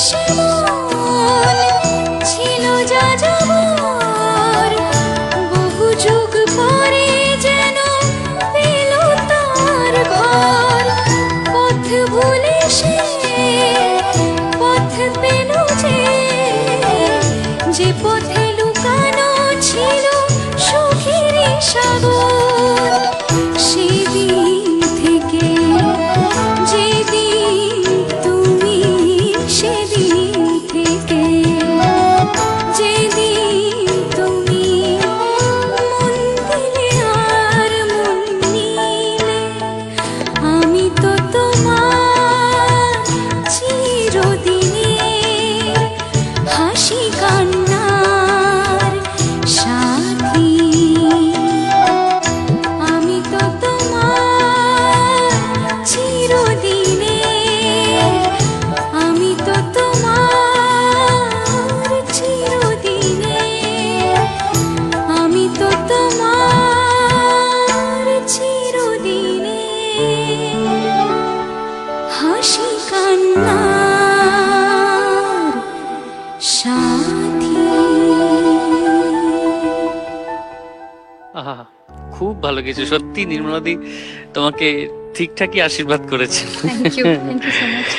সে মন ছিল যাযাবর, বহু যুগ পরে যেন পেল তার ঘর। পথ ভুলে সে পথ পেল যে পথে লুকানো ছিল সুখের সাগর। সেদিন থেকে যেদিন তুমি, সেদিন থেকে যেদিন তুমি মন দিলে আর মন নিলে, আমি তো তোমার চিরদিনের হাসি কান্নার সাথী। আমি তো তোমার চিরদিনের, আমি তো তোমার চিরদিনের, আমি তো তোমার চিরদিনের হাসি কান্নার সাথী। আহা, খুব ভালো কিছু সত্যি। নির্মলাদি তোমাকে ঠিকঠাকই আশীর্বাদ করেছে। Thank you so much.